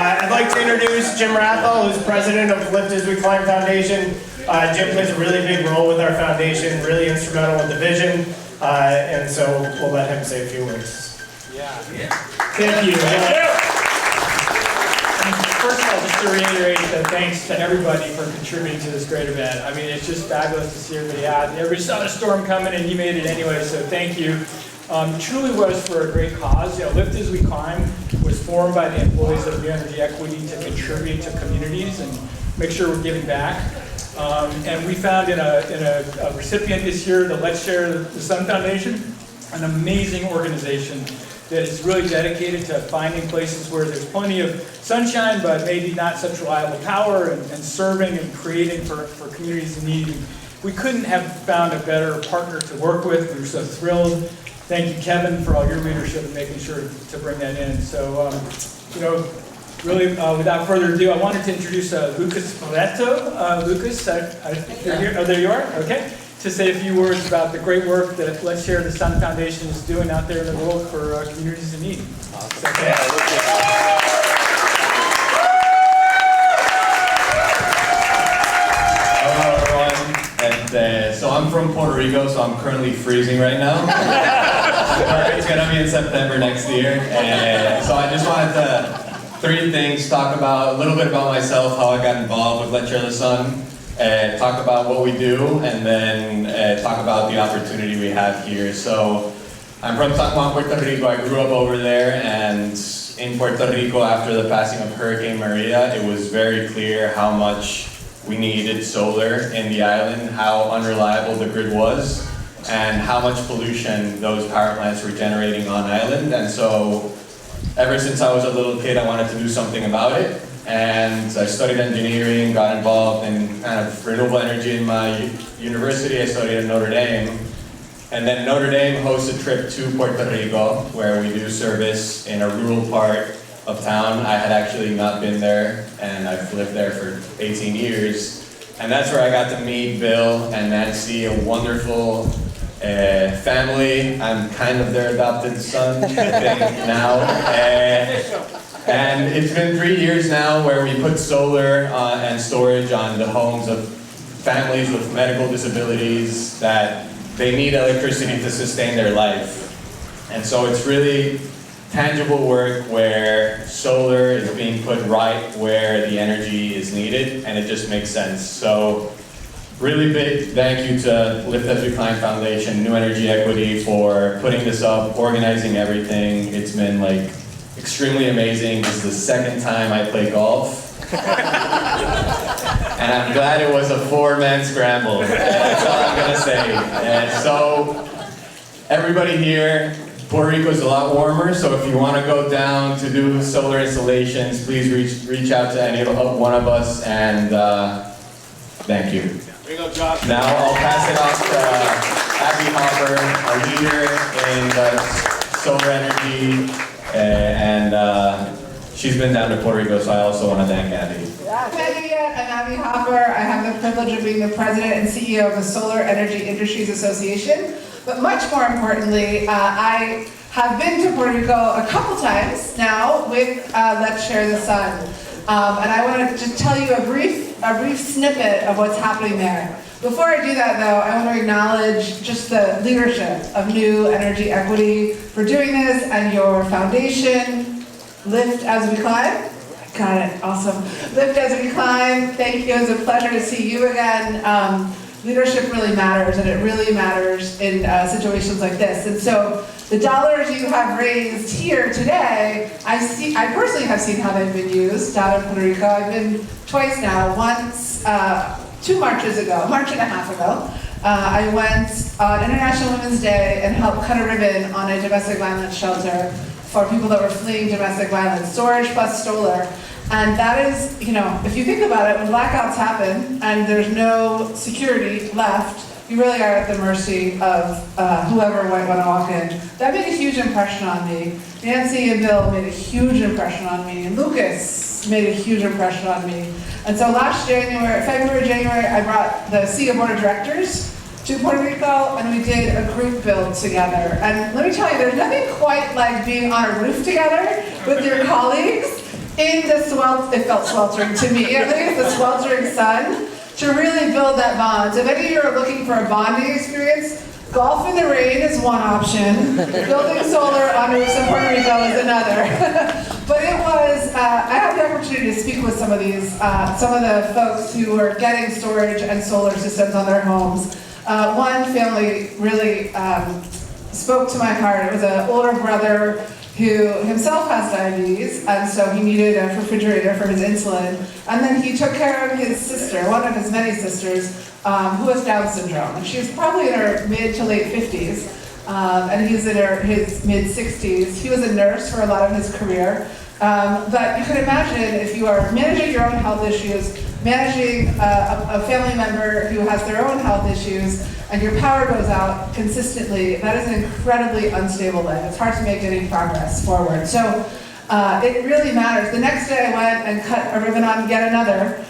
I'd like to introduce Jim Rathel, who's president of Lift As We Climb Foundation. Jim plays a really big role with our foundation, really instrumental with the vision, and so we'll let him say a few words. Thank you. First of all, just to reiterate thanks to everybody for contributing to this great event. I mean, it's just fabulous to see everybody out. Everybody saw the storm coming and you made it anyway, so thank you. Truly was for a great cause. Lift As We Climb was formed by the employees of New Energy Equity to contribute to communities and make sure we're giving back. And we found in a recipient this year, the Let's Share the Sun Foundation, an amazing organization that is really dedicated to finding places where there's plenty of sunshine, but maybe not such reliable power, and serving and creating for communities in need. We couldn't have found a better partner to work with. We were so thrilled. Thank you, Kevin, for all your leadership in making sure to bring that in. So, really, without further ado, I wanted to introduce Lucas Moretto. Lucas, you're here. Oh, there you are. Okay. To say a few words about the great work that Let's Share the Sun Foundation is doing out there in the world for communities in need. Awesome. Hello, everyone. And so I'm from Puerto Rico, so I'm currently freezing right now. It's gonna be in September next year. And so I just wanted to three things: talk about a little bit about myself, how I got involved with Let's Share the Sun. Talk about what we do, and then talk about the opportunity we have here. So, I'm from San Juan, Puerto Rico. I grew up over there, and in Puerto Rico, after the passing of Hurricane Maria, it was very clear how much we needed solar in the island, how unreliable the grid was, and how much pollution those power plants were generating on island. And so, ever since I was a little kid, I wanted to do something about it. And I studied engineering, got involved in kind of renewable energy in my university. I studied at Notre Dame. And then Notre Dame hosts a trip to Puerto Rico where we do service in a rural part of town. I had actually not been there, and I've lived there for 18 years. And that's where I got to meet Bill and Nancy, a wonderful family. I'm kind of their adopted son, I think, now. And it's been 3 years now where we put solar and storage on the homes of families with medical disabilities that they need electricity to sustain their life. And so it's really tangible work where solar is being put right where the energy is needed, and it just makes sense. So really big thank you to Lift As We Climb Foundation, New Energy Equity for putting this up, organizing everything. It's been like extremely amazing. This is the second time I play golf. And I'm glad it was a four-man scramble. That's all I'm gonna say. And so, everybody here, Puerto Rico is a lot warmer, so if you wanna go down to do solar installations, please reach out to any one of us, and thank you. There you go, Josh. Now I'll pass it off to Abby Hopper, a leader in the solar energy. And she's been down to Puerto Rico, so I also want to thank Abby. I'm Abby Hopper. I have the privilege of being the president and CEO of the Solar Energy Industries Association. But much more importantly, I have been to Puerto Rico a couple times now with Let's Share the Sun. And I want to just tell you a brief snippet of what's happening there. Before I do that, though, I want to acknowledge just the leadership of New Energy Equity for doing this, and your foundation, Lift As We Climb. Got it, awesome. Lift As We Climb, thank you, it's a pleasure to see you again. Leadership really matters, and it really matters in situations like this. And so, the dollars you have raised here today, I personally have seen how they've been used down in Puerto Rico. I've been twice now, once, 2 marches ago, a march and a half ago, I went on International Women's Day and helped cut a ribbon on a domestic violence shelter for people that were fleeing domestic violence, storage plus solar. And that is, if you think about it, when blackouts happen and there's no security left, you really are at the mercy of whoever might want to walk in. That made a huge impression on me. Nancy and Bill made a huge impression on me, and Lucas made a huge impression on me. And so last February, January, I brought the CEO Board of Directors to Puerto Rico, and we did a group build together. And let me tell you, there's nothing quite like being on a roof together with your colleagues in the it felt sweltering to me, at least the sweltering sun, to really build that bond. So if any of you are looking for a bonding experience, golf in the rain is one option. Building solar on roofs in Puerto Rico is another. But it was, I had the opportunity to speak with some of the folks who were getting storage and solar systems on their homes. One family really spoke to my heart. It was an older brother who himself has diabetes, and so he needed a refrigerator for his insulin. And then he took care of his sister, one of his many sisters, who has Down syndrome. And she's probably in her mid to late 50s, and he's in his mid 60s. He was a nurse for a lot of his career. But you can imagine if you are managing your own health issues, managing a family member who has their own health issues, and your power goes out consistently, that is an incredibly unstable life. It's hard to make any progress forward. So it really matters. The next day I went and cut a ribbon on yet another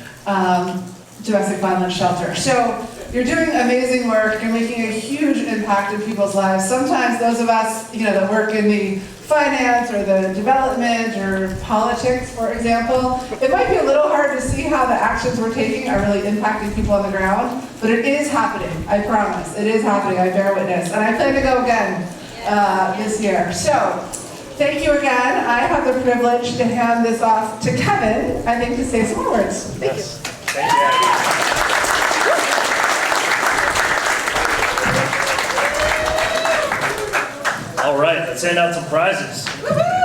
domestic violence shelter. So you're doing amazing work. You're making a huge impact in people's lives. Sometimes those of us, that work in the finance or the development or politics, for example, it might be a little hard to see how the actions we're taking are really impacting people on the ground, but it is happening, I promise. It is happening, I bear witness. And I plan to go again this year. So, thank you again. I have the privilege to hand this off to Kevin, I think, to say some more words. Thank you. Thank you. All right, let's hand out some prizes. Woo-hoo!